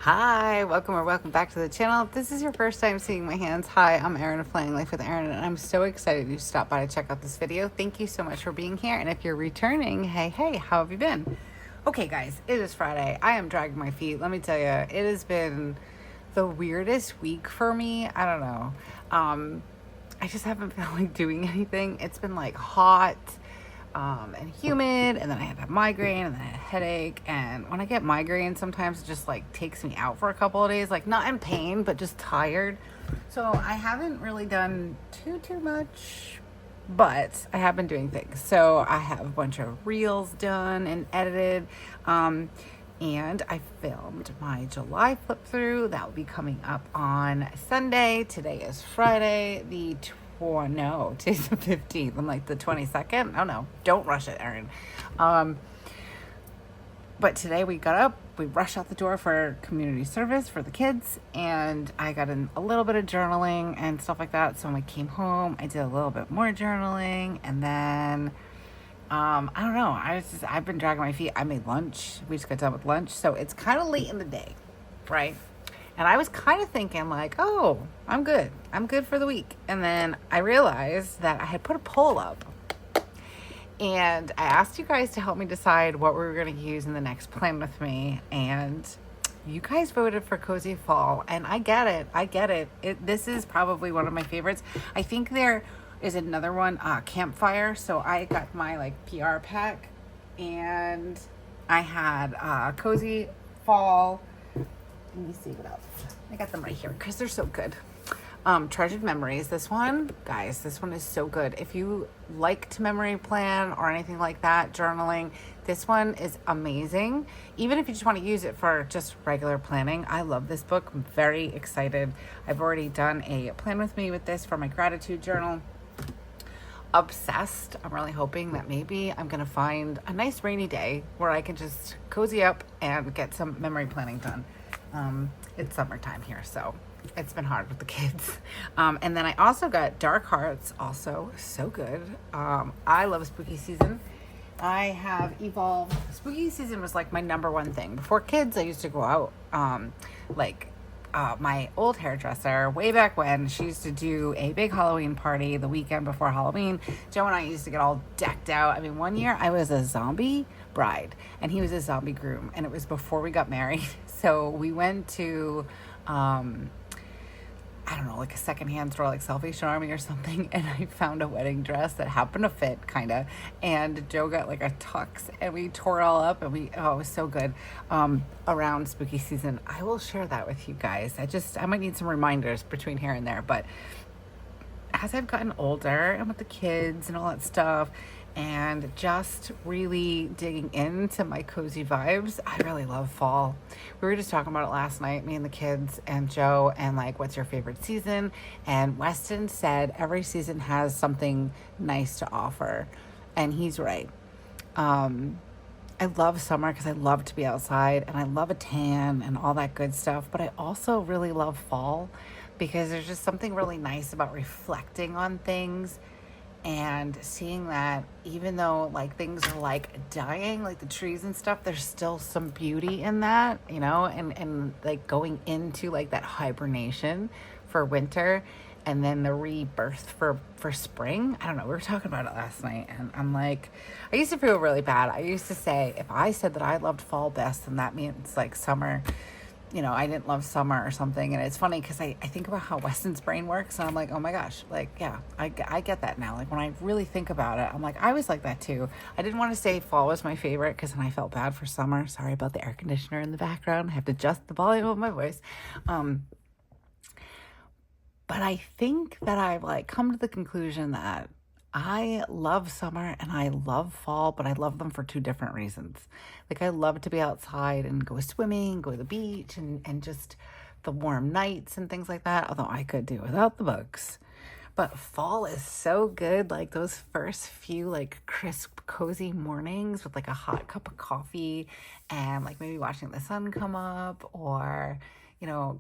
Hi, welcome or welcome back to the channel. If this is your first time seeing my hands, hi, I'm Erin of Planning Life with Erin, and I'm so excited you stopped by to check out this video. Thank you so much for being here, and if you're returning, hey, how have you been? Okay, guys, it is Friday. I am dragging my feet. Let me tell you, it has been the weirdest week for me. I don't know. I just haven't felt like doing anything. It's been like hot and humid, and then I had a migraine, and then I had a headache. And when I get migraine, sometimes it just like takes me out for a couple of days, like not in pain, but just tired. So I haven't really done too much, but I have been doing things. So I have a bunch of reels done and edited. And I filmed my July flip through. That will be coming up on Sunday. Today is Friday, today's the 15th. I'm like the 22nd. Oh no, don't rush it, Erin. But today we got up, we rushed out the door for community service for the kids, and I got in a little bit of journaling and stuff like that. So when I came home, I did a little bit more journaling, and then I don't know. I've been dragging my feet. I made lunch. We just got done with lunch, so it's kind of late in the day, right? And I was kind of thinking like, oh, I'm good for the week. And then I realized that I had put a poll up, and I asked you guys to help me decide what we were going to use in the next Plan With Me. And you guys voted for Cozy Fall, and I get it. This is probably one of my favorites. I think there is another one, Campfire. So I got my like PR pack, and I had Cozy Fall. Let me see what else. I got them right here because they're so good. Treasured Memories. This one, guys, this one is so good. If you like to memory plan or anything like that, journaling, this one is amazing. Even if you just want to use it for just regular planning, I love this book. I'm very excited. I've already done a plan with me with this for my gratitude journal. Obsessed. I'm really hoping that maybe I'm gonna find a nice rainy day where I can just cozy up and get some memory planning done. It's summertime here, so it's been hard with the kids. And then I also got Dark Hearts, also so good. I love spooky season. I have evolved. Spooky season was like my number one thing. Before kids, I used to go out, my old hairdresser way back when, she used to do a big Halloween party the weekend before Halloween. Joe and I used to get all decked out. I mean, one year I was a zombie bride and he was a zombie groom, and it was before we got married. So we went to I don't know, like a secondhand store, like Salvation Army or something, and I found a wedding dress that happened to fit, kind of, and Joe got like a tux, and we tore it all up, and it was so good. Around spooky season, I will share that with you guys. I might need some reminders between here and there, but as I've gotten older and with the kids and all that stuff, and just really digging into my cozy vibes, I really love fall. We were just talking about it last night, me and the kids and Joe, and like, what's your favorite season? And Weston said every season has something nice to offer, and he's right. I love summer because I love to be outside and I love a tan and all that good stuff, but I also really love fall because there's just something really nice about reflecting on things and seeing that even though like things are like dying, like the trees and stuff, there's still some beauty in that, and like going into like that hibernation for winter and then the rebirth for spring. I don't know, we were talking about it last night, and I'm like, I used to feel really bad. I used to say if I said that I loved fall best, then that means like summer, I didn't love summer or something. And it's funny because I think about how Weston's brain works, and I'm like, oh my gosh, like, yeah, I get that now. Like when I really think about it, I'm like, I was like that too. I didn't want to say fall was my favorite because then I felt bad for summer. Sorry about the air conditioner in the background. I have to adjust the volume of my voice. But I think that I've like come to the conclusion that I love summer and I love fall, but I love them for two different reasons. Like I love to be outside and go swimming, go to the beach, and just the warm nights and things like that, although I could do without the books. But fall is so good, like those first few like crisp, cozy mornings with like a hot cup of coffee and like maybe watching the sun come up, or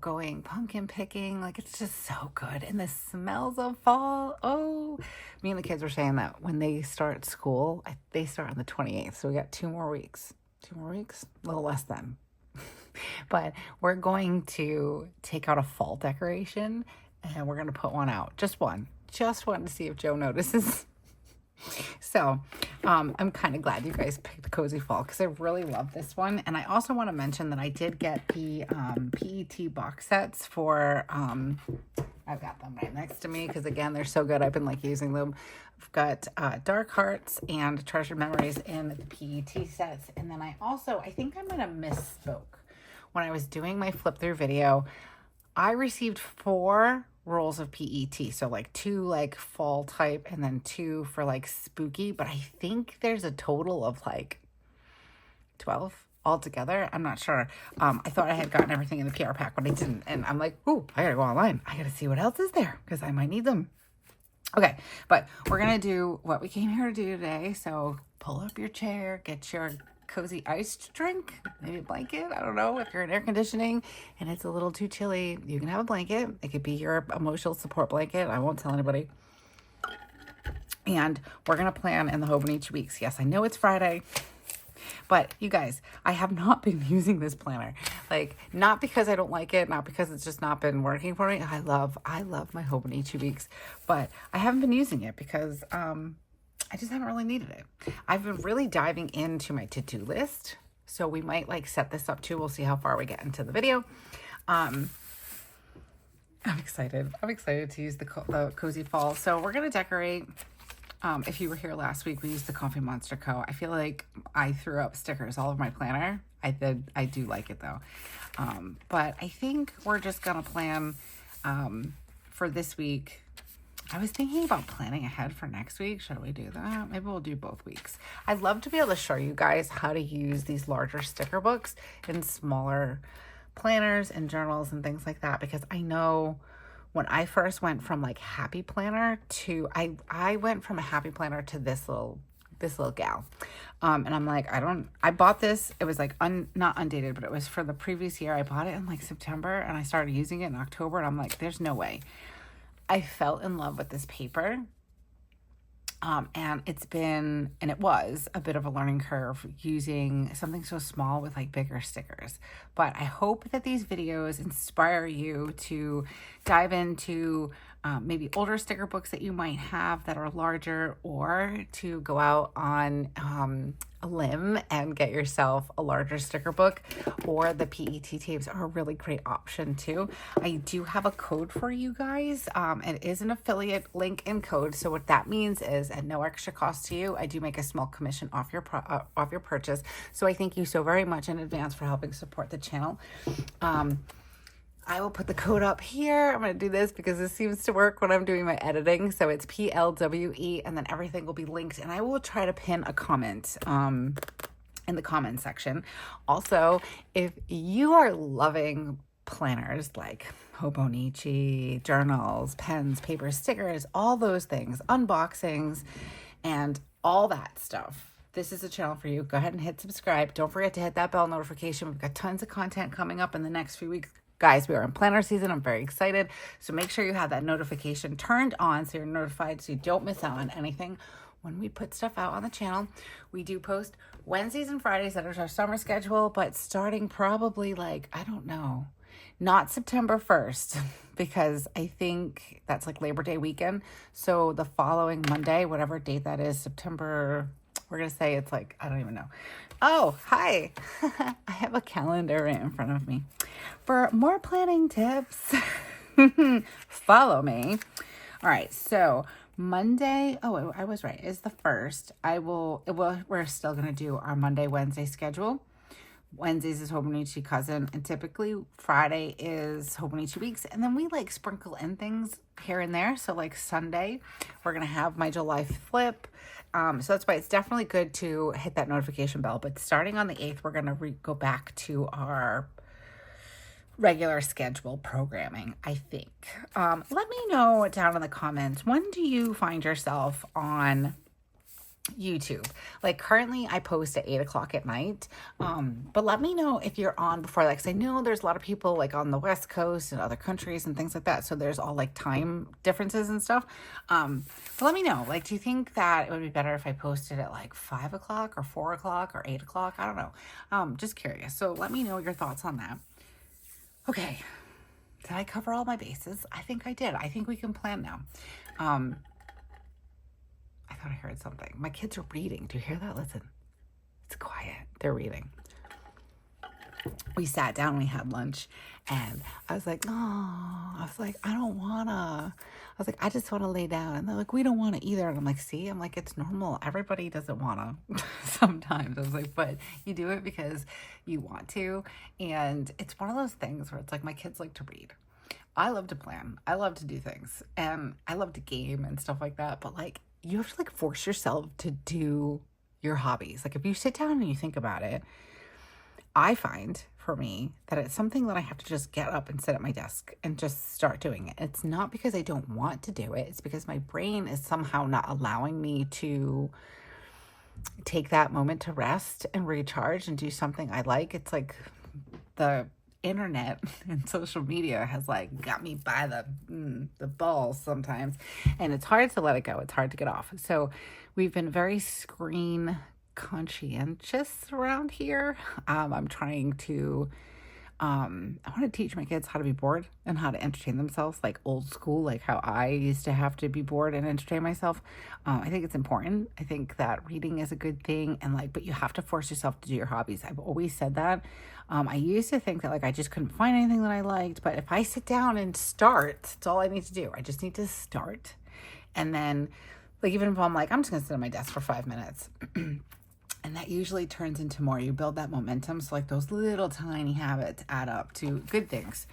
going pumpkin picking. Like it's just so good. And the smells of fall. Oh, me and the kids were saying that when they start school, they start on the 28th. So we got 2 more weeks. 2 more weeks? A little less than. But we're going to take out a fall decoration and we're going to put one out. Just one to see if Joe notices. So I'm kind of glad you guys picked Cozy Fall because I really love this one. And I also want to mention that I did get the PET box sets for, I've got them right next to me because again, they're so good. I've been like using them. I've got Dark Hearts and Treasured Memories in the PET sets. And then I think I might have misspoke. When I was doing my flip through video, I received 4 rolls of PET. So like 2 like fall type and then 2 for like spooky. But I think there's a total of like 12 altogether. I'm not sure. I thought I had gotten everything in the PR pack, but I didn't. And I'm like, ooh, I gotta go online. I gotta see what else is there because I might need them. Okay, but we're gonna do what we came here to do today. So pull up your chair, get your cozy iced drink, maybe a blanket. I don't know. If you're in air conditioning and it's a little too chilly, you can have a blanket. It could be your emotional support blanket. I won't tell anybody. And we're going to plan in the Hobonichi Weeks. Yes, I know it's Friday, but you guys, I have not been using this planner. Like, not because I don't like it, not because it's just not been working for me. I love my Hobonichi Weeks, but I haven't been using it because, I just haven't really needed it. I've been really diving into my to-do list. So we might like set this up too. We'll see how far we get into the video. I'm excited. I'm excited to use the Cozy Fall. So we're going to decorate. If you were here last week, we used the Coffee Monster Co. I feel like I threw up stickers all over my planner. I do like it though. But I think we're just going to plan for this week. I was thinking about planning ahead for next week. Should we do that? Maybe we'll do both weeks. I'd love to be able to show you guys how to use these larger sticker books in smaller planners and journals and things like that, because I know when I first went from like Happy Planner to, I went from a Happy Planner to this little gal. And I'm like, I bought this. It was like not undated, but it was for the previous year. I bought it in like September and I started using it in October. And I'm like, there's no way. I fell in love with this paper. And it was a bit of a learning curve using something so small with like bigger stickers. But I hope that these videos inspire you to dive into maybe older sticker books that you might have that are larger, or to go out on a limb and get yourself a larger sticker book, or the PET tapes are a really great option too. I do have a code for you guys. It is an affiliate link and code. So what that means is at no extra cost to you, I do make a small commission off your purchase. So I thank you so very much in advance for helping support the channel. I will put the code up here. I'm going to do this because this seems to work when I'm doing my editing. So it's PLWE, and then everything will be linked. And I will try to pin a comment in the comment section. Also, if you are loving planners like Hobonichi, journals, pens, papers, stickers, all those things, unboxings, and all that stuff, this is a channel for you. Go ahead and hit subscribe. Don't forget to hit that bell notification. We've got tons of content coming up in the next few weeks. Guys, we are in planner season. I'm very excited. So make sure you have that notification turned on so you're notified so you don't miss out on anything when we put stuff out on the channel. We do post Wednesdays and Fridays. That is our summer schedule, but starting probably like, I don't know, not September 1st, because I think that's like Labor Day weekend. So the following Monday, whatever date that is, September, we're going to say it's like, I don't even know. Oh, hi. I have a calendar right in front of me. For more planning tips, follow me. All right, so Monday, oh, I was right, is the 1st. We're still going to do our Monday, Wednesday schedule. Wednesdays is Hobonichi Cousin, and typically Friday is Hobonichi Weeks, and then we like sprinkle in things here and there. So like Sunday, we're going to have my July flip. So that's why it's definitely good to hit that notification bell. But starting on the 8th, we're going to go back to our regular schedule programming, I think. Let me know down in the comments, when do you find yourself on YouTube. Like currently I post at 8 o'clock at night. But let me know if you're on before that, because I know there's a lot of people like on the West Coast and other countries and things like that. So there's all like time differences and stuff. But let me know, like, do you think that it would be better if I posted at like 5 o'clock or 4 o'clock or 8 o'clock? I don't know. Just curious. So let me know your thoughts on that. Okay. Did I cover all my bases? I think I did. I think we can plan now. I thought I heard something. My kids are reading. Do you hear that? Listen. It's quiet. They're reading. We sat down, we had lunch, and I was like, I don't wanna. I was like, I just wanna lay down. And they're like, we don't wanna either. And I'm like, see? I'm like, it's normal. Everybody doesn't wanna sometimes. I was like, but you do it because you want to. And it's one of those things where it's like my kids like to read. I love to plan. I love to do things. And I love to game and stuff like that. But like, you have to like force yourself to do your hobbies. Like if you sit down and you think about it, I find for me that it's something that I have to just get up and sit at my desk and just start doing it. It's not because I don't want to do it. It's because my brain is somehow not allowing me to take that moment to rest and recharge and do something I like. It's like the internet and social media has like got me by the balls sometimes, and it's hard to let it go. It's hard to get off. So we've been very screen conscientious around here. I'm trying to I want to teach my kids how to be bored and how to entertain themselves, like old school, like how I used to have to be bored and entertain myself. I think it's important. I think that reading is a good thing, and like, but you have to force yourself to do your hobbies. I've always said that. I used to think that like I just couldn't find anything that I liked, but if I sit down and start, it's all I need to do. I just need to start. And then like, even if I'm like, I'm just gonna sit at my desk for 5 minutes. And that usually turns into more. You build that momentum. So like those little tiny habits add up to good things.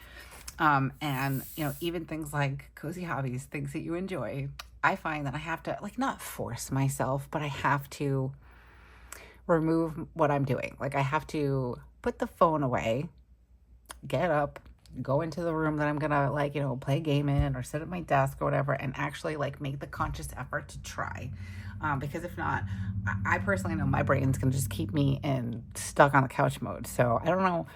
And, you know, even things like cozy hobbies, things that you enjoy, I find that I have to like not force myself, but I have to remove what I'm doing. Like I have to put the phone away, get up, go into the room that I'm going to like, you know, play a game in or sit at my desk or whatever, and actually like make the conscious effort to try. Because if not, I personally know my brain's going to just keep me in stuck on the couch mode. So I don't know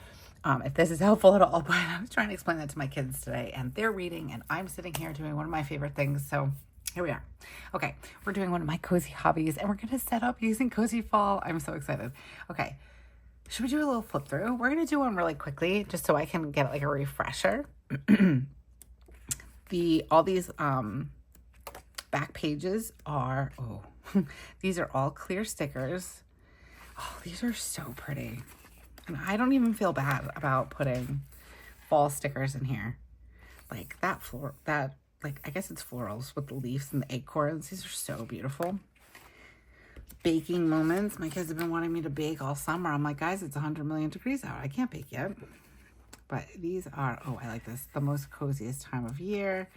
if this is helpful at all, but I was trying to explain that to my kids today, and they're reading and I'm sitting here doing one of my favorite things. So here we are. Okay. We're doing one of my cozy hobbies, and we're going to set up using Cozy Fall. I'm so excited. Okay. Should we do a little flip through? We're going to do one really quickly just so I can get like a refresher. All these back pages are, these are all clear stickers. Oh, these are so pretty. And I don't even feel bad about putting fall stickers in here. Like I guess it's florals with the leaves and the acorns. These are so beautiful. Baking moments. My kids have been wanting me to bake all summer. I'm like, guys, it's 100 million degrees out. I can't bake yet. But these are, I like this, the most coziest time of year.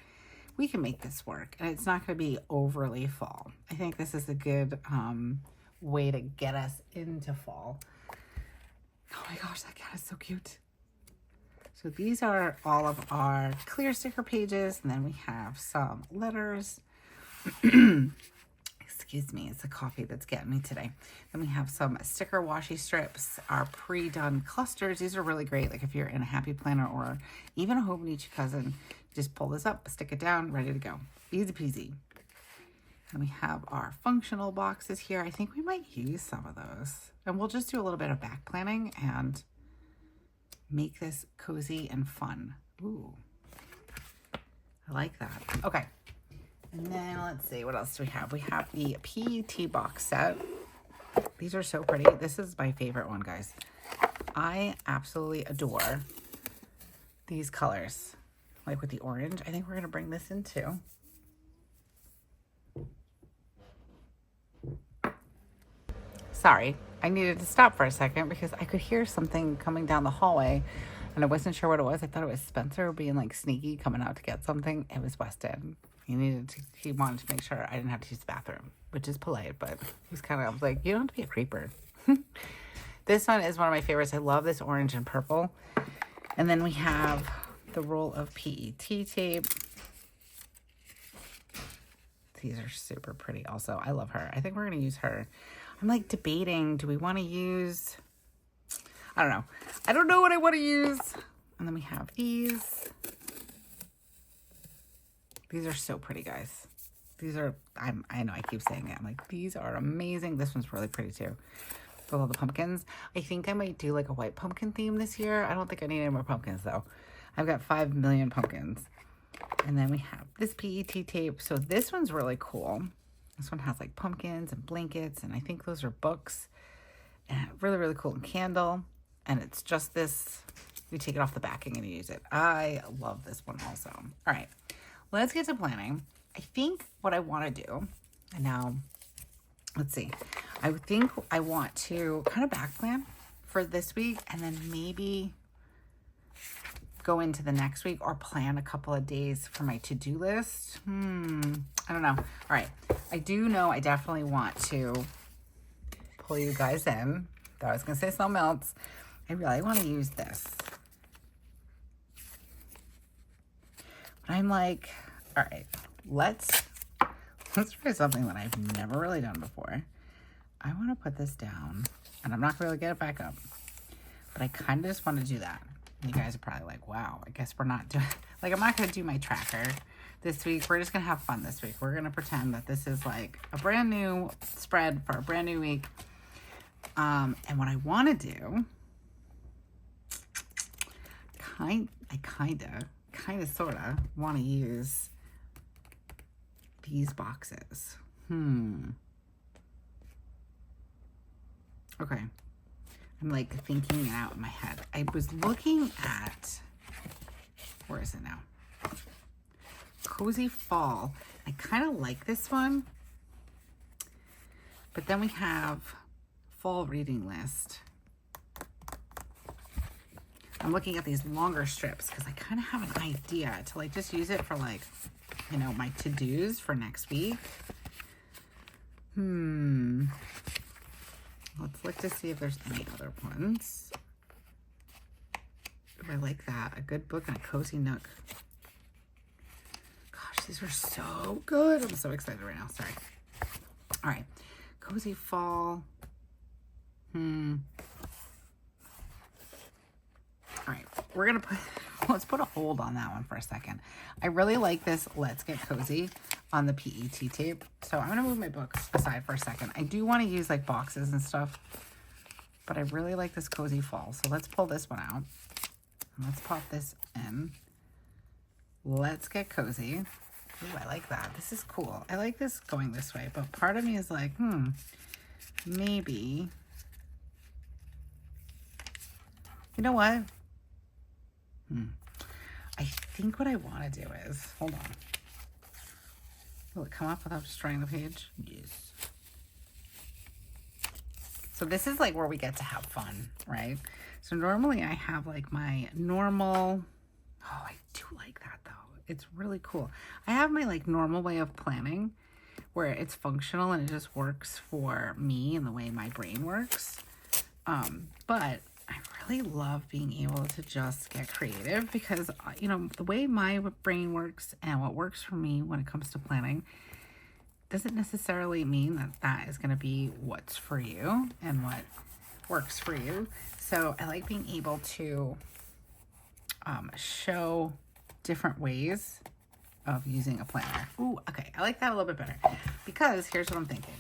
We can make this work, and it's not going to be overly fall. I think this is a good way to get us into fall. Oh my gosh, that cat is so cute. So these are all of our clear sticker pages, and then we have some letters. Excuse me, it's the coffee that's getting me today. Then we have some sticker washi strips, our pre-done clusters. These are really great, like if you're in a happy planner or even a Hobonichi cousin, just pull this up, stick it down, ready to go. Easy peasy. And we have our functional boxes here. I think we might use some of those. And we'll just do a little bit of back planning and make this cozy and fun. Ooh, I like that. Okay. And then let's see, what else do we have? We have the PET box set. These are so pretty. This is my favorite one, guys. I absolutely adore these colors. Like with the orange. I think we're going to bring this in too. Sorry, I needed to stop for a second because I could hear something coming down the hallway and I wasn't sure what it was. I thought it was Spencer being like sneaky coming out to get something. It was Weston. He wanted to make sure I didn't have to use the bathroom, which is polite, but he's kind of like, you don't have to be a creeper. This one is one of my favorites. I love this orange and purple. And then we have the roll of PET tape. These are super pretty also. I love her. I think we're going to use her. I'm like debating, do we want to use, I don't know. I don't know what I want to use. And then we have these. These are so pretty, guys. These are, I know I keep saying it. I'm like, these are amazing. This one's really pretty too. With all the pumpkins. I think I might do like a white pumpkin theme this year. I don't think I need any more pumpkins though. I've got 5 million pumpkins. And then we have this PET tape. So this one's really cool. This one has like pumpkins and blankets, and I think those are books. And really, really cool. Candle. And it's just this, you take it off the backing and you use it. I love this one also. All right, let's get to planning. I think what I want to do, and now, let's see. I think I want to kind of back plan for this week and then maybe go into the next week or plan a couple of days for my to-do list. I don't know. All right. I do know I definitely want to pull you guys in. Thought I was going to say something else. I really want to use this. But I'm like, all right, let's try something that I've never really done before. I want to put this down, and I'm not going to get it back up, but I kind of just want to do that. And you guys are probably like, wow, I guess we're not doing, like, I'm not going to do my tracker this week. We're just going to have fun this week. We're going to pretend that this is like a brand new spread for a brand new week. And what I want to do, I kind of sort of want to use these boxes. Okay. I'm like thinking it out in my head. I was looking at, where is it now? Cozy Fall. I kind of like this one. But then we have Fall Reading List. I'm looking at these longer strips because I kind of have an idea to like just use it for like, you know, my to-dos for next week. Let's look to see if there's any other ones. Oh, I like that. A good book and a cozy nook. Gosh, these are so good. I'm so excited right now. Sorry. All right. Cozy Fall. All right, we're gonna let's put a hold on that one for a second. I really like this Let's Get Cozy on the PET tape. So I'm gonna move my books aside for a second. I do want to use like boxes and stuff, but I really like this Cozy Fall. So let's pull this one out. And let's pop this in. Let's Get Cozy. Ooh, I like that. This is cool. I like this going this way, but part of me is like, maybe. You know what? I think what I want to do is, hold on. Will it come up without destroying the page? Yes. So this is like where we get to have fun, right? So normally I have like my normal, oh, I do like that though. It's really cool. I have my like normal way of planning where it's functional and it just works for me and the way my brain works. But I really love being able to just get creative because, you know, the way my brain works and what works for me when it comes to planning doesn't necessarily mean that that is going to be what's for you and what works for you. So I like being able to show different ways of using a planner. Ooh, okay. I like that a little bit better because here's what I'm thinking.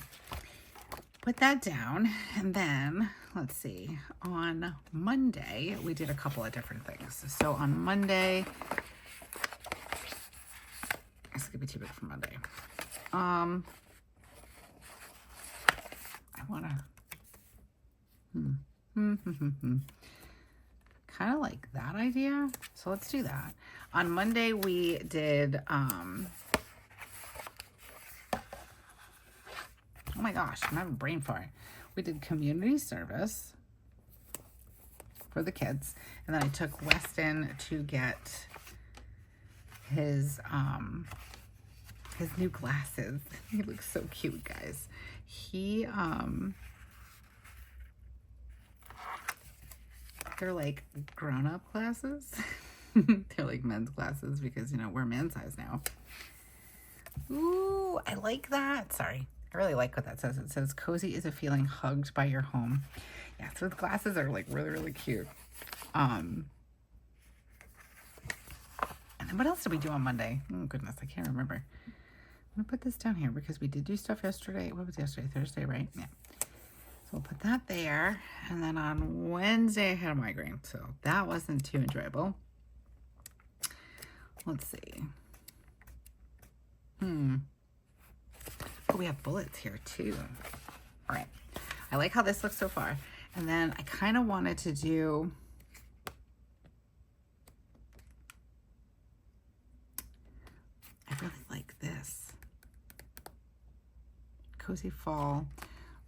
Put that down, and then, let's see, on Monday, we did a couple of different things. So on Monday, this could be too big for Monday. I want to, kind of like that idea. So let's do that. On Monday, we did, oh my gosh, I'm having a brain fart. We did community service for the kids. And then I took Weston to get his new glasses. He looks so cute, guys. He, they're like grown-up glasses. They're like men's glasses because, you know, we're man size now. Ooh, I like that. Sorry. I really like what that says. It says, cozy is a feeling hugged by your home. Yeah, so the glasses are like really, really cute. And then what else did we do on Monday? Oh, goodness, I can't remember. I'm going to put this down here because we did do stuff yesterday. What was yesterday? Thursday, right? Yeah. So we'll put that there. And then on Wednesday, I had a migraine. So that wasn't too enjoyable. Let's see. Oh, we have bullets here too. All right. I like how this looks so far. And then I kind of wanted to do, I really like this. Cozy fall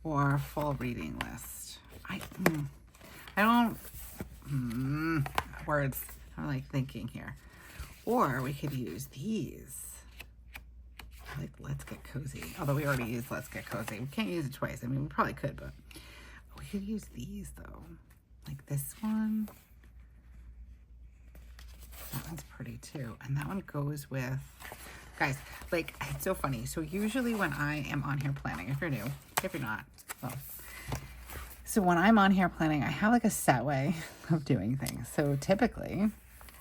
or fall reading list. I don't, words. I'm like thinking here. Or we could use these. Like, let's get cozy. Although we already used let's get cozy. We can't use it twice. I mean, we probably could, but we could use these though. Like this one. That one's pretty too. And that one goes with, guys, like, it's so funny. So usually when I am on here planning, if you're new, if you're not, well. So when I'm on here planning, I have like a set way of doing things. So typically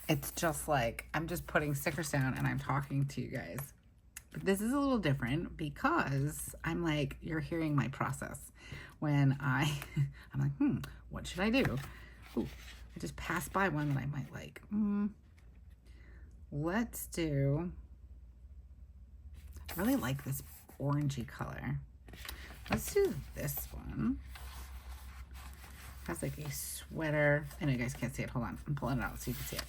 it's just like, I'm just putting stickers down and I'm talking to you guys. But this is a little different because I'm like, you're hearing my process. When I'm like, what should I do? Ooh, I just passed by one that I might like. Let's do, I really like this orangey color. Let's do this one. It has like a sweater. I know you guys can't see it. Hold on. I'm pulling it out so you can see it.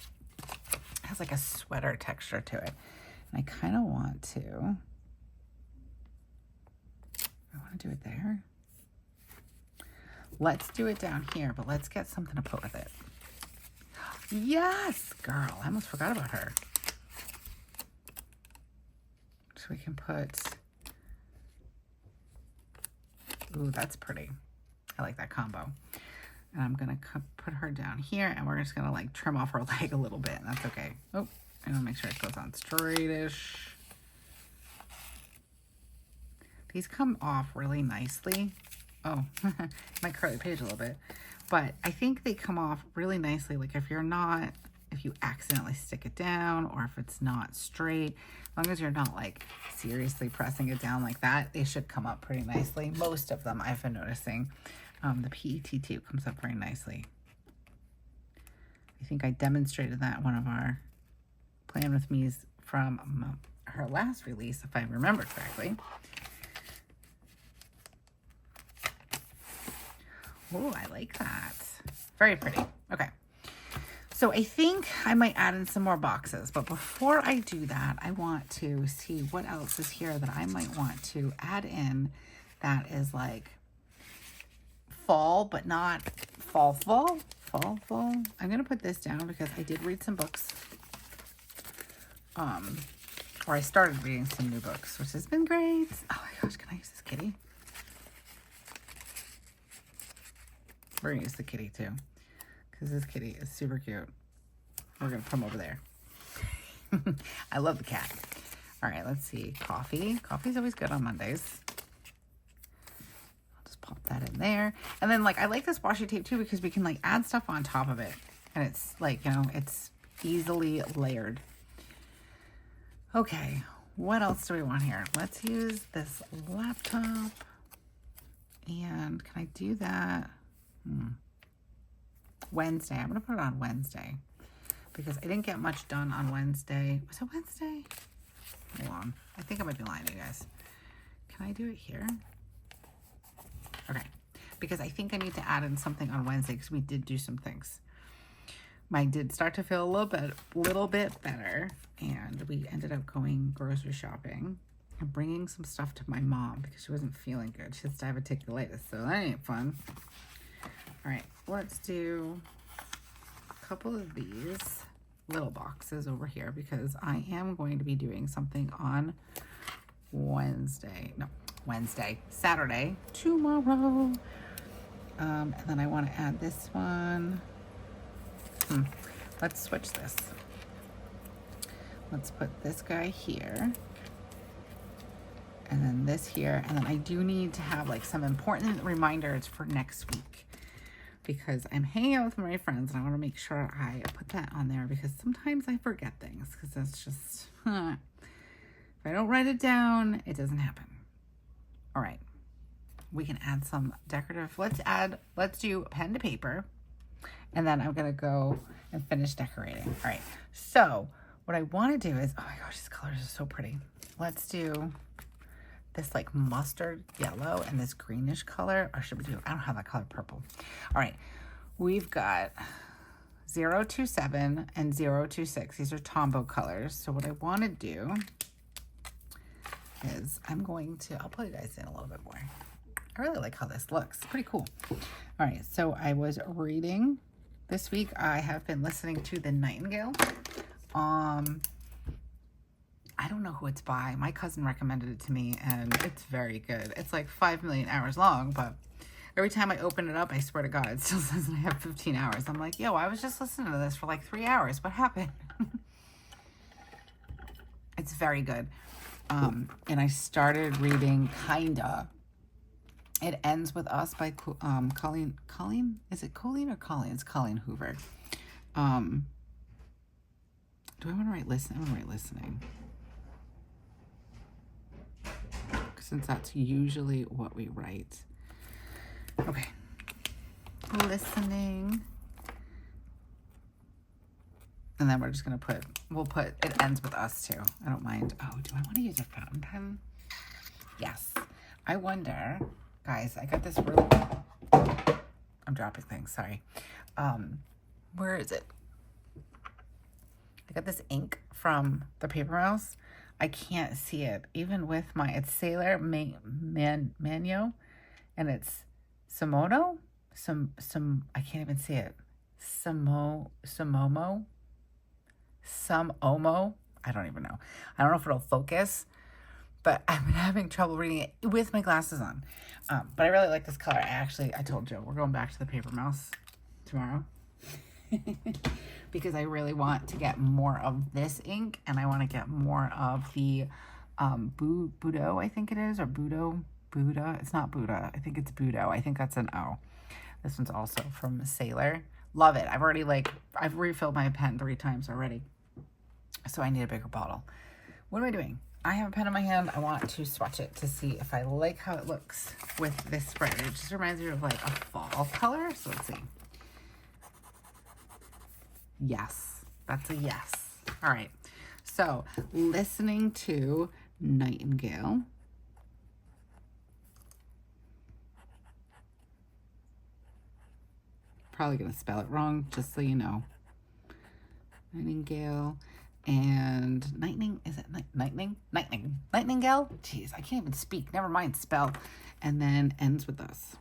It has like a sweater texture to it. And I kind of want to, I want to do it there. Let's do it down here, but let's get something to put with it. Yes, girl. I almost forgot about her. So we can put, ooh, that's pretty. I like that combo. And I'm going to put her down here, and we're just going to like trim off her leg a little bit, and that's okay. Oh, I'm going to make sure it goes on straightish. These come off really nicely. Oh, might curl the page a little bit. But I think they come off really nicely. Like if you accidentally stick it down, or if it's not straight, as long as you're not like seriously pressing it down like that, they should come up pretty nicely. Most of them I've been noticing. The PET tape comes up very nicely. I think I demonstrated that in one of our Plan With Me's from her last release, if I remember correctly. Oh, I like that. Very pretty. Okay. So I think I might add in some more boxes, but before I do that, I want to see what else is here that I might want to add in that is like fall, but not fall. I'm going to put this down because I did read some books. Or I started reading some new books, which has been great. Oh my gosh, can I use this kitty? We're going to use the kitty too, because this kitty is super cute. We're going to put him over there. I love the cat. All right, let's see. Coffee. Coffee's always good on Mondays. I'll just pop that in there. And then like, I like this washi tape too, because we can like add stuff on top of it. And it's like, you know, it's easily layered. Okay, what else do we want here? Let's use this laptop. And can I do that? Wednesday. I'm going to put it on Wednesday because I didn't get much done on Wednesday. Was it Wednesday? Hold on. I think I might be lying to you guys. Can I do it here? Okay. Because I think I need to add in something on Wednesday because we did do some things. I did start to feel a little bit better, and we ended up going grocery shopping and bringing some stuff to my mom because she wasn't feeling good. She has diverticulitis, so that ain't fun. All right, let's do a couple of these little boxes over here because I am going to be doing something on Saturday, tomorrow. And then I want to add this one. Let's switch this. Let's put this guy here. And then this here. And then I do need to have like some important reminders for next week, because I'm hanging out with my friends and I want to make sure I put that on there, because sometimes I forget things, because that's just, if I don't write it down, it doesn't happen. All right. We can add some decorative. Let's do pen to paper. And then I'm going to go and finish decorating. All right. So what I want to do is, oh my gosh, these colors are so pretty. Let's do this like mustard yellow and this greenish color. Or should we do, I don't have that color, purple. All right. We've got 027 and 026. These are Tombow colors. So what I want to do is I'll pull you guys in a little bit more. I really like how this looks. Pretty cool. All right, so I was reading this week. I have been listening to The Nightingale. I don't know who it's by. My cousin recommended it to me, and it's very good. It's like 5 million hours long, but every time I open it up, I swear to God, it still says I have 15 hours. I'm like, yo, I was just listening to this for like 3 hours. What happened? It's very good. And I started reading kinda. It Ends With Us by Colleen. Is it Colleen or Colleen? It's Colleen Hoover. Do I want to write listening? I'm going to write listening, since that's usually what we write. Okay. Listening. And then we're just going to we'll put It Ends With Us too. I don't mind. Oh, do I want to use a fountain pen? Yes. I wonder... Guys, I got this really... I'm dropping things, sorry. Where is it? I got this ink from the Paper Mouse. I can't see it. Even with it's Sailor Manyo, and it's Samono? I can't even see it. Samomo? Sumomo? I don't even know. I don't know if it'll focus, but I've been having trouble reading it with my glasses on. But I really like this color. I told Joe we're going back to the Paper Mouse tomorrow because I really want to get more of this ink, and I want to get more of the Budo, I think it is, or Buddha. It's not Buddha. I think it's Budo. I think that's an O. This one's also from Sailor. Love it. I've refilled my pen 3 times already, so I need a bigger bottle. What am I doing? I have a pen in my hand. I want to swatch it to see if I like how it looks with this spray. It just reminds me of like a fall color. So let's see. Yes, that's a yes. All right. So listening to Nightingale. Probably going to spell it wrong, just so you know. Nightingale. And Nightingale? Jeez, I can't even speak. Never mind spell. And then Ends With Us.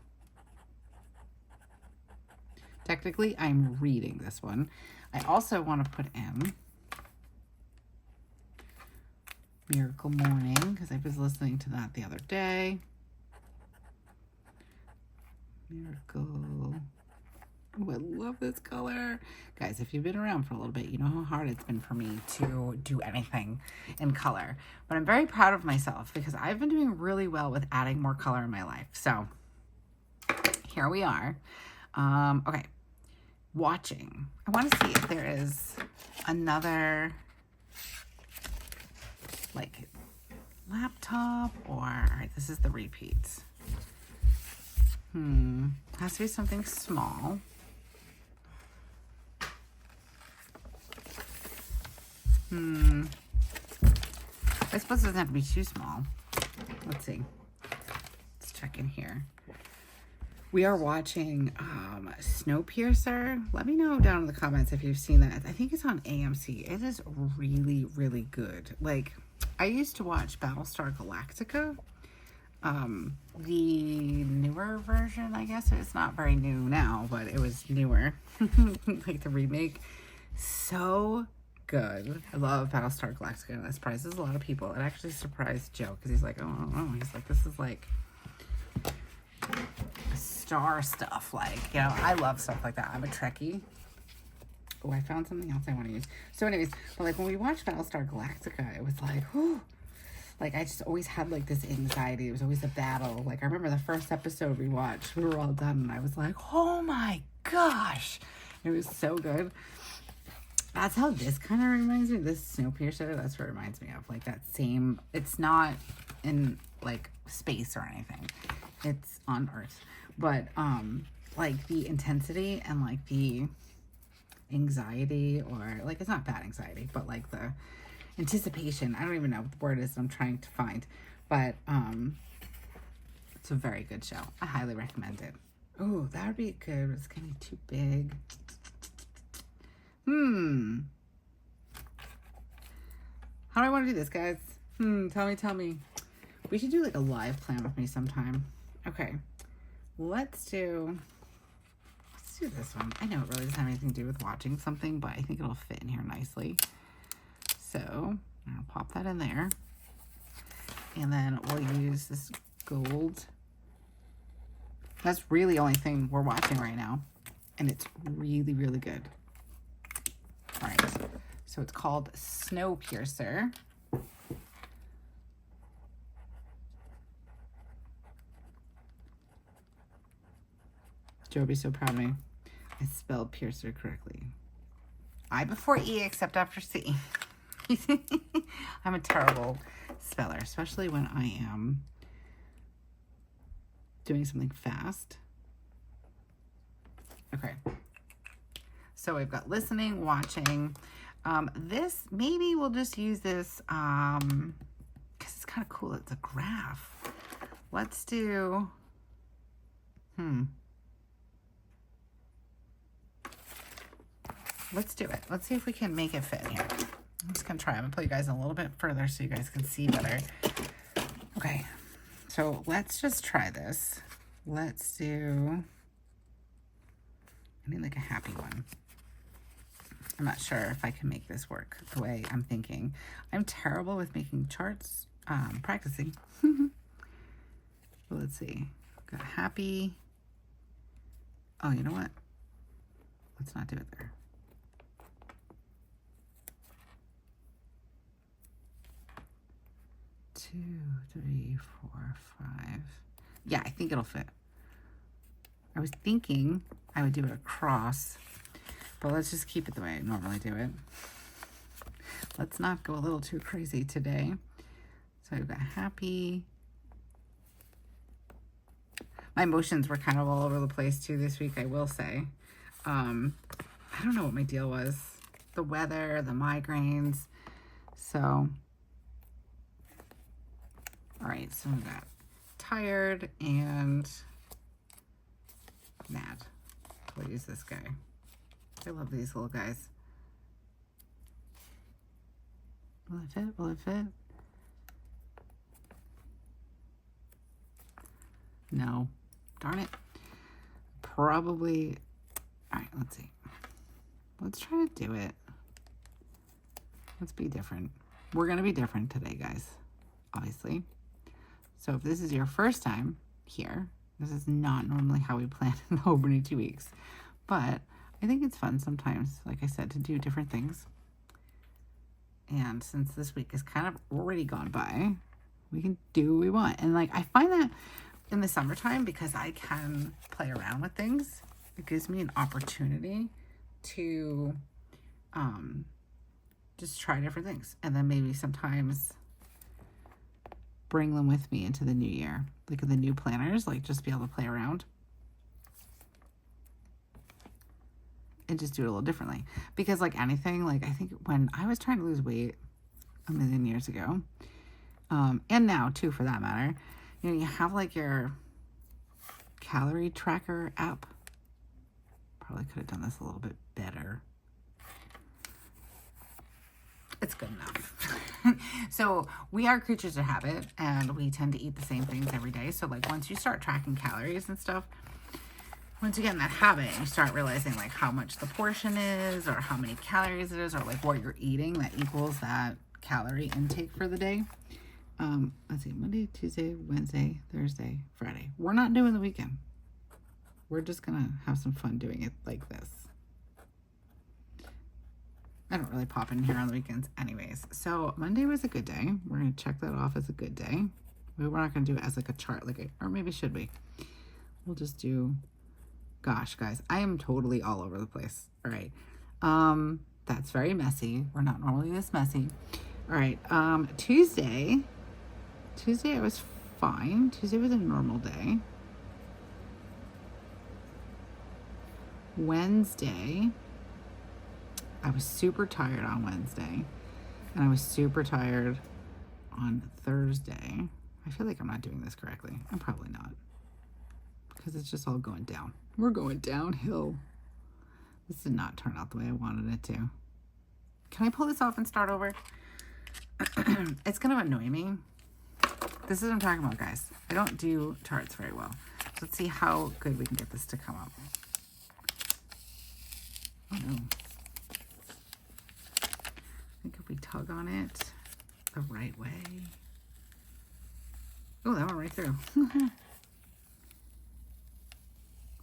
Technically, I'm reading this one. I also want to put in Miracle Morning, because I was listening to that the other day. Miracle. Oh, I love this color. Guys, if you've been around for a little bit, you know how hard it's been for me to do anything in color. But I'm very proud of myself because I've been doing really well with adding more color in my life. So here we are. Okay. Watching. I want to see if there is another like laptop or, all right, this is the repeats. Has to be something small. I suppose it doesn't have to be too small. Let's see. Let's check in here. We are watching Snowpiercer. Let me know down in the comments if you've seen that. I think it's on AMC. It is really, really good. Like, I used to watch Battlestar Galactica. The newer version, I guess. It's not very new now, but it was newer. Like the remake. So good. I love Battlestar Galactica, and that surprises a lot of people. It actually surprised Joe because he's like, oh, he's like, this is like star stuff. Like, you know, I love stuff like that. I'm a Trekkie. Oh, I found something else I want to use. So anyways, but like when we watched Battlestar Galactica, it was like, whew, like, I just always had like this anxiety. It was always a battle. Like, I remember the first episode we watched, we were all done, and I was like, oh my gosh, it was so good. That's how this kind of reminds me. This Snowpiercer, that's what it reminds me of. Like that same, it's not in like space or anything. It's on Earth. But like the intensity and like the anxiety, or like, it's not bad anxiety, but like the anticipation. I don't even know what the word is I'm trying to find. But it's a very good show. I highly recommend it. Oh, that would be good. It's gonna be too big. How do I want to do this, guys? Tell me. We should do like a live plan with me sometime. Okay. Let's do this one. I know it really doesn't have anything to do with watching something, but I think it'll fit in here nicely. So I'll pop that in there. And then we'll use this gold. That's really the only thing we're watching right now. And it's really, really good. All right, so it's called Snowpiercer. Joe would be so proud of me. I spelled piercer correctly. I before E except after C. I'm a terrible speller, especially when I am doing something fast. Okay. So we've got listening, watching. This, maybe we'll just use this because it's kind of cool. It's a graph. Let's do, let's do it. Let's see if we can make it fit in here. I'm just going to try. I'm going to put you guys a little bit further so you guys can see better. Okay. So let's just try this. Let's do, I need like a happy one. I'm not sure if I can make this work the way I'm thinking. I'm terrible with making charts, practicing. Well, let's see. Got happy. Oh, you know what? Let's not do it there. Two, three, four, five. Yeah, I think it'll fit. I was thinking I would do it across, but let's just keep it the way I normally do it. Let's not go a little too crazy today. So we've got happy. My emotions were kind of all over the place too this week, I will say. I don't know what my deal was. The weather, the migraines. So, all right, so we've got tired and mad. We'll use this guy. I love these little guys. Will it fit? Will it fit? No. Darn it. Probably. All right, let's see. Let's try to do it. Let's be different. We're going to be different today, guys. Obviously. So if this is your first time here, this is not normally how we plan in Hobonichi Weeks. But I think it's fun sometimes, like I said, to do different things. And since this week is kind of already gone by, we can do what we want. And like, I find that in the summertime, because I can play around with things, it gives me an opportunity to just try different things. And then maybe sometimes bring them with me into the new year. Like the new planners, like just be able to play around. And just do it a little differently. Because like anything, like I think when I was trying to lose weight a million years ago, and now too for that matter, you know, you have like your calorie tracker app. Probably could have done this a little bit better. It's good enough. So we are creatures of habit, and we tend to eat the same things every day. So like once you start tracking calories and stuff, once you get in that habit, you start realizing like how much the portion is, or how many calories it is, or like what you're eating that equals that calorie intake for the day. Let's see, Monday, Tuesday, Wednesday, Thursday, Friday. We're not doing the weekend. We're just gonna have some fun doing it like this. I don't really pop in here on the weekends anyways. So Monday was a good day. We're going to check that off as a good day. Maybe we're not going to do it as like a chart, or maybe should we? We'll just do, gosh, guys, I am totally all over the place. All right. That's very messy. We're not normally this messy. All right. Tuesday I was fine. Tuesday was a normal day. Wednesday, I was super tired on Wednesday, and I was super tired on Thursday. I feel like I'm not doing this correctly. I'm probably not, because it's just all going down. We're going downhill. This did not turn out the way I wanted it to. Can I pull this off and start over? It's going to annoy me. This is what I'm talking about, guys. I don't do charts very well. So let's see how good we can get this to come up. Oh no. I think if we tug on it the right way. Oh, that went right through.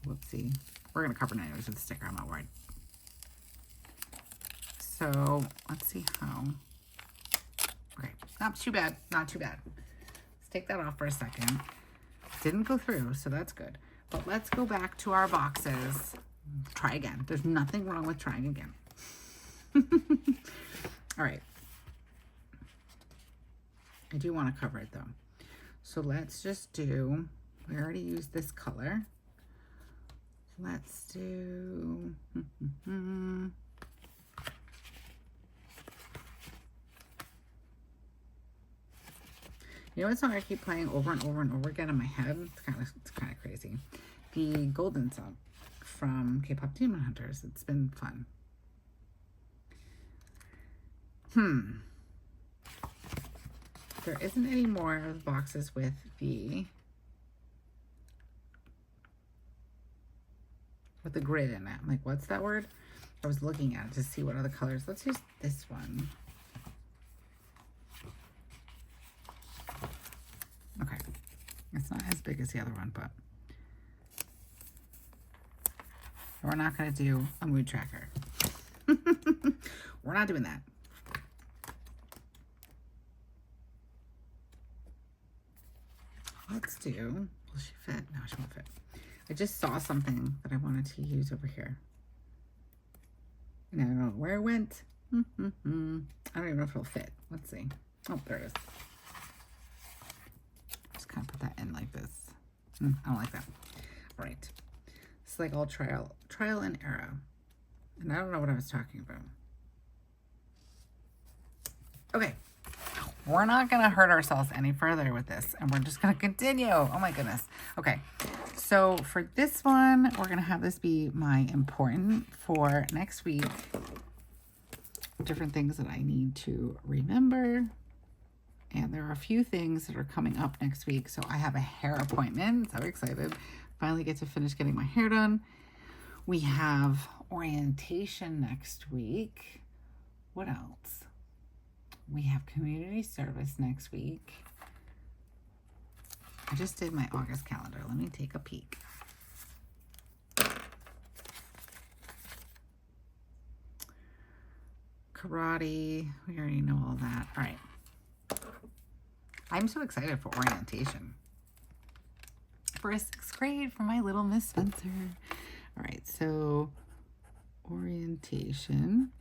Whoopsie. We're going to cover it anyways with a sticker. I'm not worried. So let's see how. Okay, not too bad. Not too bad. Let's take that off for a second. Didn't go through, so that's good. But let's go back to our boxes. Try again. There's nothing wrong with trying again. All right. I do want to cover it though. So let's just do, we already used this color. Let's do, you know what song I keep playing over and over and over again in my head? It's kind of crazy. The Golden song from K-pop Demon Hunters. It's been fun. There isn't any more of the boxes with the grid in it. I'm like, what's that word? I was looking at it to see what other colors. Let's use this one. Okay. It's not as big as the other one, but we're not going to do a mood tracker. We're not doing that. Let's do, will she fit? No, she won't fit. I just saw something that I wanted to use over here. And I don't know where it went. I don't even know if it'll fit. Let's see. Oh, there it is. Just kind of put that in like this. I don't like that. All right. It's like all trial and error. And I don't know what I was talking about. Okay. We're not going to hurt ourselves any further with this. And we're just going to continue. Oh my goodness. Okay. So for this one, we're going to have this be my important for next week. Different things that I need to remember. And there are a few things that are coming up next week. So I have a hair appointment. So excited. Finally get to finish getting my hair done. We have orientation next week. What else? We have community service next week. I just did my August calendar. Let me take a peek. Karate. We already know all that. All right. I'm so excited for orientation. For a 6th grade for my little Miss Spencer. All right. So orientation.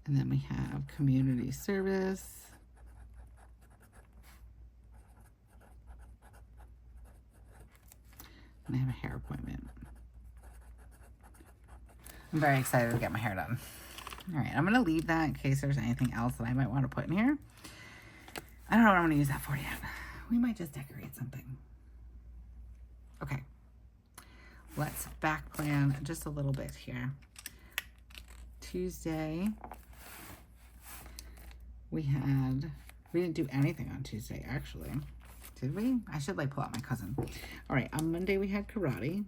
And then we have community service. And I have a hair appointment. I'm very excited to get my hair done. All right, I'm going to leave that in case there's anything else that I might want to put in here. I don't know what I'm going to use that for yet. We might just decorate something. Okay. Let's back plan just a little bit here. Tuesday. We didn't do anything on Tuesday, actually. Did we? I should pull out my cousin. All right, on Monday we had karate.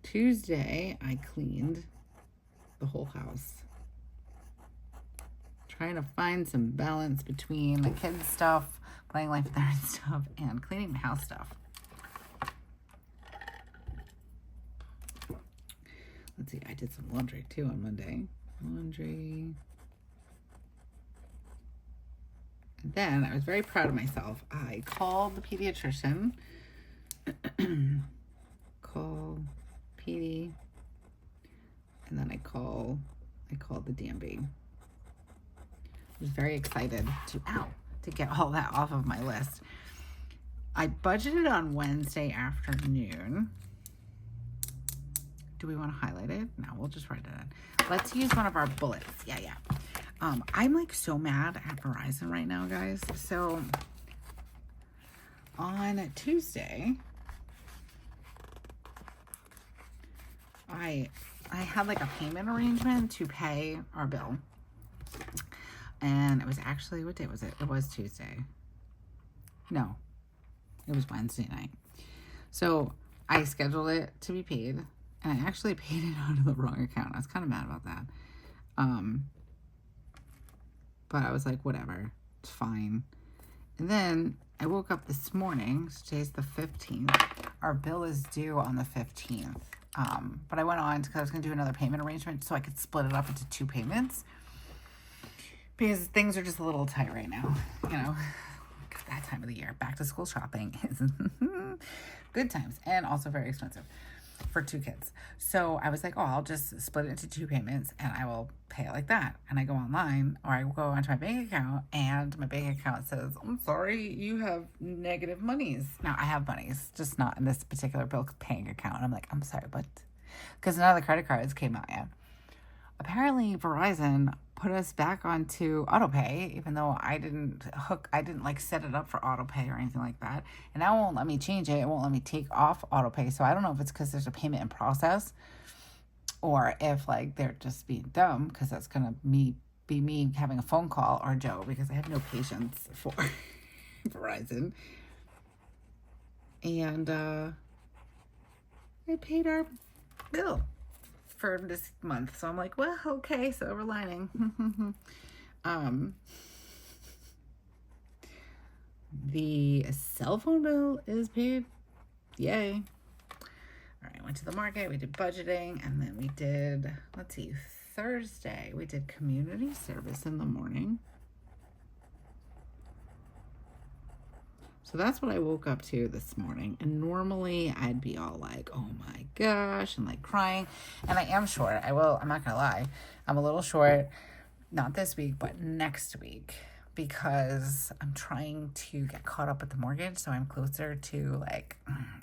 Tuesday, I cleaned the whole house. Trying to find some balance between the kids' stuff, Planning Life with Erin stuff, and cleaning my house stuff. Let's see, I did some laundry too on Monday. Laundry. And then I was very proud of myself. I called the pediatrician. Call PD. And then I called the DMB. I was very excited to get all that off of my list. I budgeted on Wednesday afternoon. Do we want to highlight it? No, we'll just write it in. Let's use one of our bullets. Yeah. I'm like so mad at Verizon right now, guys. So on Tuesday, I had like a payment arrangement to pay our bill. And it was actually, what day was it? It was Tuesday. No, it was Wednesday night. So I scheduled it to be paid, and I actually paid it out of the wrong account. I was kind of mad about that. But I was like, whatever, it's fine. And then I woke up this morning. So today's the 15th. Our bill is due on the 15th. But I went on because I was going to do another payment arrangement so I could split it up into 2 payments. Because things are just a little tight right now, you know. That time of the year, back to school shopping is good times and also very expensive for 2 kids. So I was like, oh, I'll just split it into 2 payments and I will pay it like that. And I go online, or I go onto my bank account, and my bank account says, I'm sorry, you have negative monies. Now I have monies, just not in this particular bill paying account. And I'm like, I'm sorry, but because none of the credit cards came out yet. Apparently Verizon put us back onto autopay, even though I didn't like set it up for autopay or anything like that. And now it won't let me change it. It won't let me take off autopay. So I don't know if it's because there's a payment in process, or if like they're just being dumb, because that's gonna be me having a phone call, or Joe, because I have no patience for Verizon. And I paid our bill for this month. So I'm like, well, okay, silver lining. The cell phone bill is paid. Yay. All right, went to the market, we did budgeting, and then we did, let's see, Thursday, we did community service in the morning. So that's what I woke up to this morning. And normally I'd be all like, oh my gosh, and like crying. And I am short. I'm not gonna lie. I'm a little short, not this week, but next week, because I'm trying to get caught up with the mortgage. So I'm closer to, like,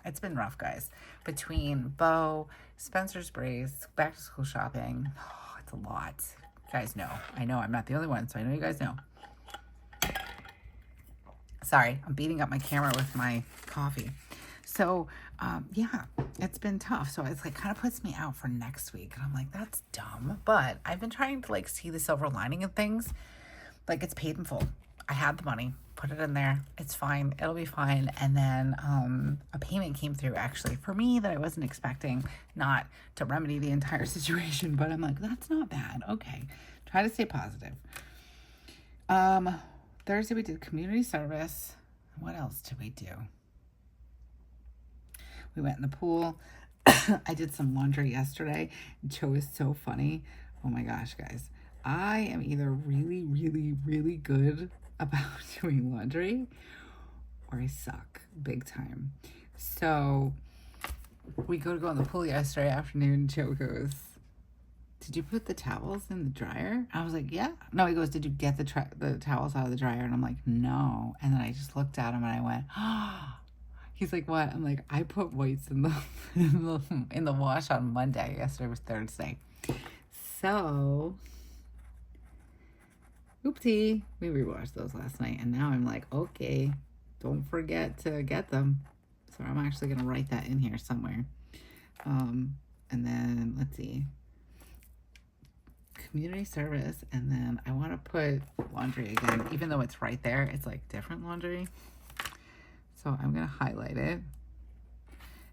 it's been rough, guys. Between Bo, Spencer's Brace, back to school shopping. Oh, it's a lot. You guys know. I know I'm not the only one, so I know you guys know. Sorry, I'm beating up my camera with my coffee. So, yeah, it's been tough. So it's like kind of puts me out for next week. And I'm like, that's dumb. But I've been trying to like see the silver lining in things. Like, it's paid in full. I had the money, put it in there. It's fine. It'll be fine. And then a payment came through actually for me that I wasn't expecting, not to remedy the entire situation. But I'm like, that's not bad. Okay. Try to stay positive. Thursday we did community service. What else did we do? We went in the pool. I did some laundry yesterday. Joe is so funny. Oh my gosh, guys. I am either really, really, really good about doing laundry, or I suck big time. So we go in the pool yesterday afternoon. Joe goes, did you put the towels in the dryer? I was like, yeah. No, he goes, did you get the towels out of the dryer? And I'm like, no. And then I just looked at him and I went, oh. He's like, what? I'm like, I put whites in the wash on Monday. Yesterday was Thursday. So, oopsie. We rewashed those last night. And now I'm like, okay, don't forget to get them. So I'm actually going to write that in here somewhere. And then, let's see. Community service, and then I want to put laundry again, even though it's right there. It's like different laundry. So I'm going to highlight it,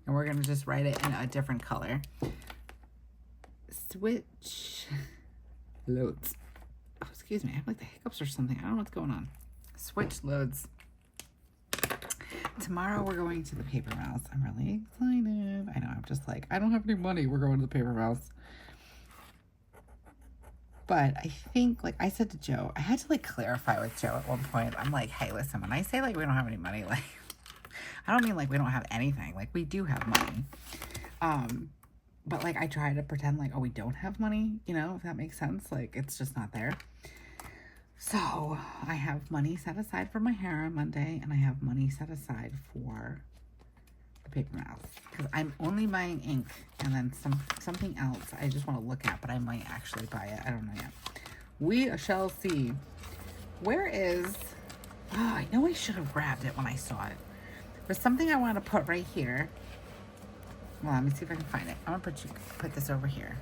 and we're going to just write it in a different color. Switch loads. Oh, excuse me. I have like the hiccups or something. I don't know what's going on. Switch loads. Tomorrow we're going to the Paper Mouse. I'm really excited. I know, I'm just like, I don't have any money. We're going to the Paper Mouse. But I think, like I said to Joe, I had to like clarify with Joe at one point. I'm like, hey, listen, when I say like we don't have any money, like I don't mean like we don't have anything. Like we do have money. But like I try to pretend like, oh, we don't have money, you know, if that makes sense. Like it's just not there. So I have money set aside for my hair on Monday, and I have money set aside for the Paper Mouse, because I'm only buying ink and then something else I just want to look at, but I might actually buy it. I don't know yet. We shall see. Where is, oh, I know I should have grabbed it when I saw it. There's something I want to put right here. Well, let me see if I can find it. I'm gonna put this over here.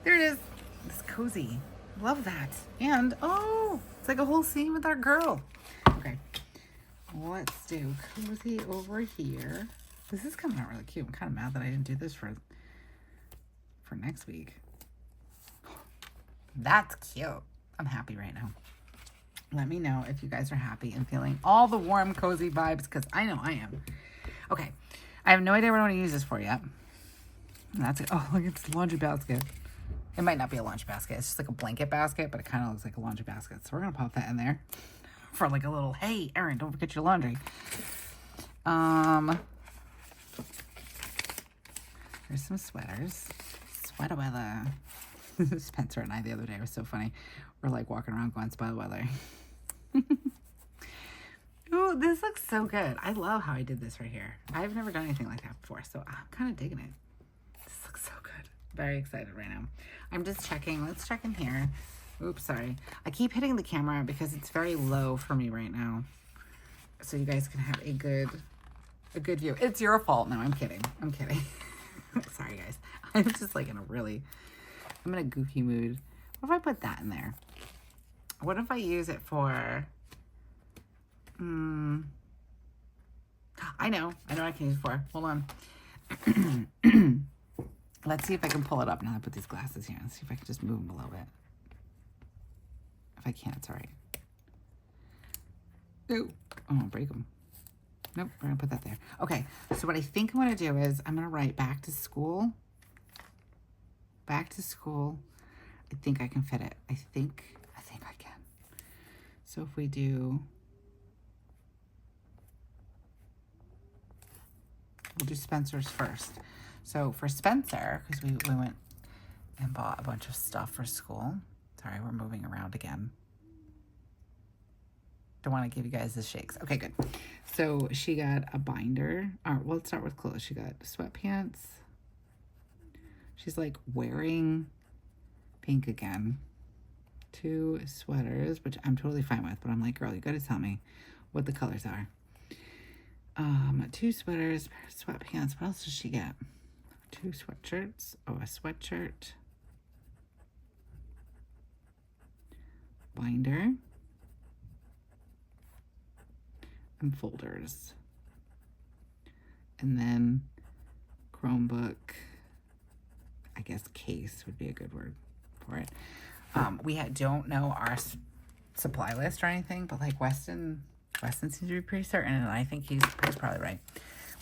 There it is. It's cozy. Love that. And oh, it's like a whole scene with our girl. Okay, let's do cozy over here. This is coming out really cute. I'm kind of mad that I didn't do this for next week. That's cute. I'm happy right now. Let me know if you guys are happy and feeling all the warm, cozy vibes, because I know I am. Okay, I have no idea what I want to use this for yet. And that's it. Oh, look, it's a laundry basket. It might not be a laundry basket. It's just like a blanket basket, but it kind of looks like a laundry basket. So we're going to pop that in there for like a little, hey, Erin, don't forget your laundry. There's some sweaters. Sweater weather. Spencer and I the other day were so funny. We're like walking around going sweater weather. Ooh, this looks so good. I love how I did this right here. I've never done anything like that before, so I'm kind of digging it. This looks so good. Very excited right now. I'm just checking. Let's check in here. Oops, sorry. I keep hitting the camera because it's very low for me right now, so you guys can have a good view. It's your fault. No, I'm kidding. I'm kidding. Sorry, guys. I'm just like I'm in a goofy mood. What if I put that in there? What if I use it for, I know what I can use it for. Hold on. Let's see if I can pull it up now that I put these glasses here. Let's see if I can just move them a little bit. If I can't, it's all right. Oh, I won't break them. Nope, we're gonna put that there. Okay, so what I think I'm gonna do is I'm gonna write back to school. Back to school. I think I can fit it. I think I can. So if we do, we'll do Spencer's first. So for Spencer, because we went and bought a bunch of stuff for school. Sorry, we're moving around again. Don't want to give you guys the shakes. Okay, good. So she got a binder. All right, well, let's start with clothes. She got sweatpants. She's like wearing pink again. 2 sweaters, which I'm totally fine with, but I'm like, girl, you gotta tell me what the colors are. 2 sweaters, sweatpants. What else does she get? 2 sweatshirts. Oh, a sweatshirt. Binder. And folders. And then Chromebook. I guess case would be a good word for it. We don't know our supply list or anything, but like Weston seems to be pretty certain, and I think he's probably right.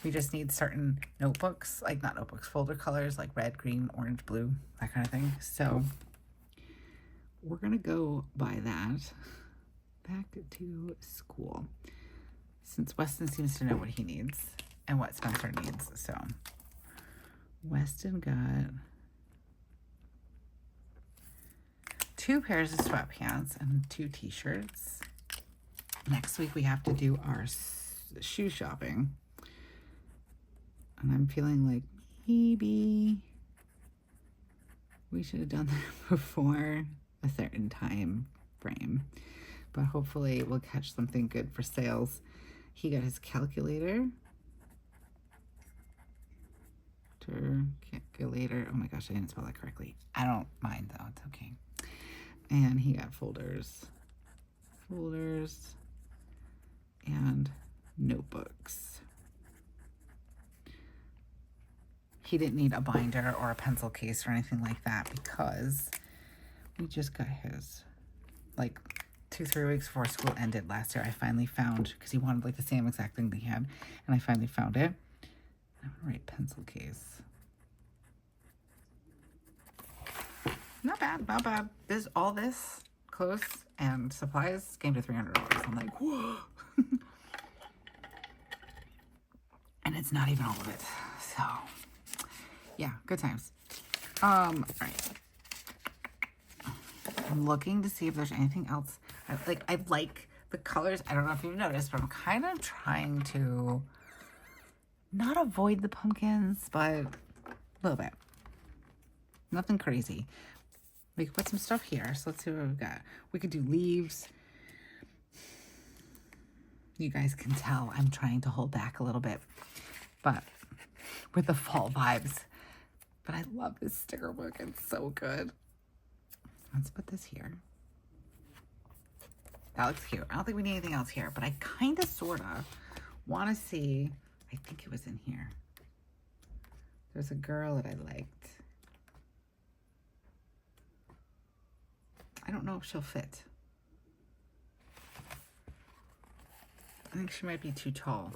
We just need certain notebooks, like not notebooks, folder colors, like red, green, orange, blue, that kind of thing. So we're gonna go buy that. Back to school, since Weston seems to know what he needs and what Spencer needs. So Weston got 2 pairs of sweatpants and 2 t-shirts. Next week we have to do our shoe shopping. And I'm feeling like maybe we should have done that before a certain time frame. But hopefully we'll catch something good for sales. He got his calculator. Calculator. Oh my gosh, I didn't spell that correctly. I don't mind though, it's okay. And he got folders and notebooks. He didn't need a binder or a pencil case or anything like that because we just got his. Like, 2-3 weeks before school ended last year, I finally found, because he wanted like the same exact thing that he had, and I finally found it. I'm gonna write pencil case. Not bad, not bad. All this clothes and supplies came to $300. I'm like, whoa. And it's not even all of it. So yeah, good times. All right. I'm looking to see if there's anything else. I like the colors. I don't know if you've noticed, but I'm kind of trying to not avoid the pumpkins, but a little bit. Nothing crazy. We could put some stuff here. So let's see what we've got. We could do leaves. You guys can tell I'm trying to hold back a little bit, but with the fall vibes. But I love this sticker book. It's so good. Let's put this here. That looks cute. I don't think we need anything else here, but I kind of, sort of want to see. I think it was in here. There's a girl that I liked. I don't know if she'll fit. I think she might be too tall.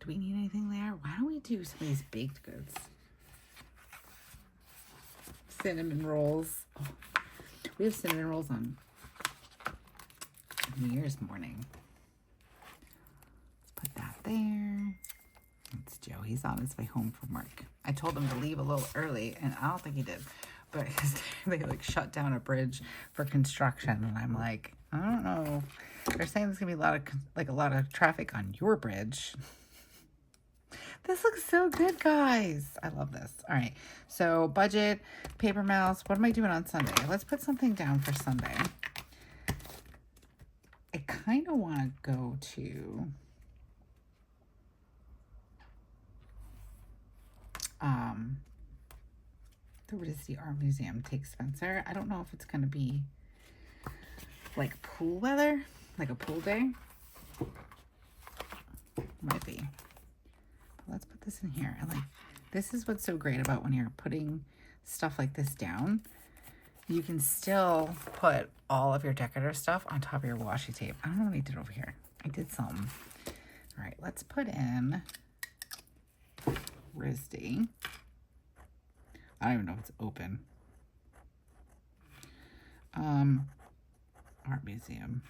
Do we need anything there? Why don't we do some of these baked goods? Cinnamon rolls. Oh, we have cinnamon rolls on New Year's morning. Let's put that there. It's Joe. He's on his way home from work. I told him to leave a little early, and I don't think he did. But they like shut down a bridge for construction, and I'm like, I don't know. They're saying there's gonna be a lot of traffic on your bridge. This looks so good, guys. I love this. All right, so budget, paper mouse. What am I doing on Sunday? Let's put something down for Sunday. I kind of want to go to the Disney Art Museum, take Spencer. I don't know if it's going to be like pool weather, like a pool day. Might be. But let's put this in here. And like, this is what's so great about when you're putting stuff like this down. You can still put all of your decorative stuff on top of your washi tape. I don't know what I did over here. I did some. All right, let's put in RISD. I don't even know if it's open. Art Museum.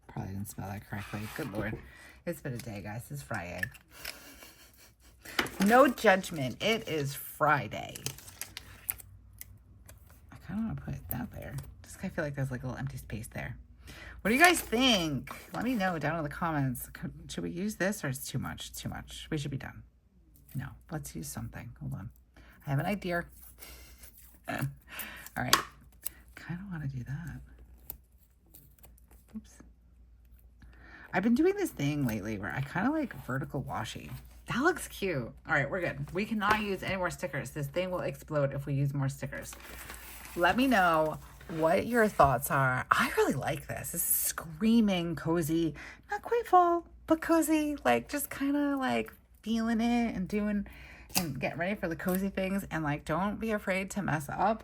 Probably didn't spell that correctly. Good Lord. It's been a day, guys. It's Friday. No judgment. It is Friday. I kind of want to put that there. Just kind of feel like there's like a little empty space there. What do you guys think? Let me know down in the comments. Should we use this, or is it too much? It's too much. We should be done. No, let's use something. Hold on. I have an idea. All right. Kind of want to do that. Oops. I've been doing this thing lately where I kind of like vertical washi. That looks cute. All right, we're good. We cannot use any more stickers. This thing will explode if we use more stickers. Let me know what your thoughts are. I really like this. This is screaming cozy. Not quite fall, but cozy. Like, just kind of like feeling it and doing and getting ready for the cozy things. And like, don't be afraid to mess up.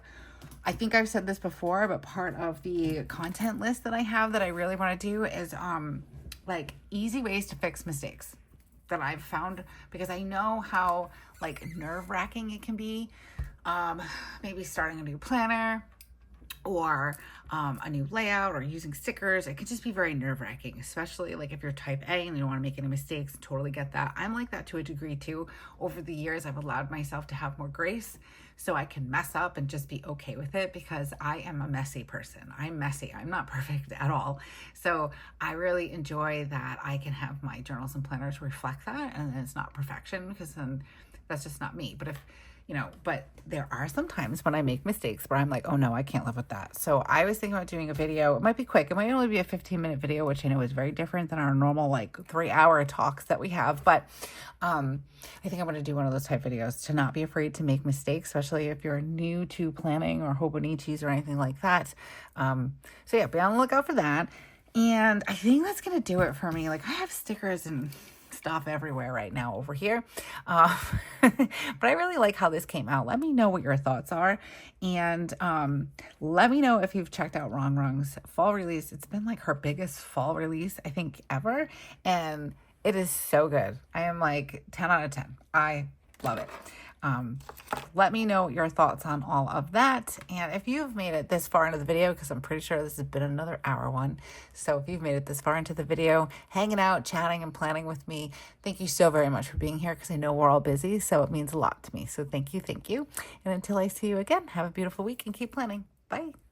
I think I've said this before, but part of the content list that I have that I really want to do is like easy ways to fix mistakes that I've found, because I know how like nerve-wracking it can be. Maybe starting a new planner or a new layout or using stickers. It could just be very nerve-wracking, especially like if you're type A and you don't want to make any mistakes. Totally get that. I'm like that to a degree too. Over the years, I've allowed myself to have more grace so I can mess up and just be okay with it, because I am a messy person. I'm messy. I'm not perfect at all. So I really enjoy that I can have my journals and planners reflect that, and it's not perfection, because then that's just not me. But if but there are some times when I make mistakes where I'm like, oh no, I can't live with that. So I was thinking about doing a video. It might be quick. It might only be a 15-minute video, which I know is very different than our normal like 3-hour talks that we have. But I think I'm going to do one of those type videos to not be afraid to make mistakes, especially if you're new to planning or Hobonichis or anything like that. So yeah, be on the lookout for that. And I think that's going to do it for me. Like, I have stickers and stuff everywhere right now over here. But I really like how this came out. Let me know what your thoughts are. And let me know if you've checked out Rongrong's fall release. It's been like her biggest fall release, I think, ever. And it is so good. I am like 10 out of 10. I love it. Let me know your thoughts on all of that. And if you've made it this far into the video, because I'm pretty sure this has been another hour one. So if you've made it this far into the video, hanging out, chatting, and planning with me, thank you so very much for being here, because I know we're all busy. So it means a lot to me. So thank you. Thank you. And until I see you again, have a beautiful week and keep planning. Bye.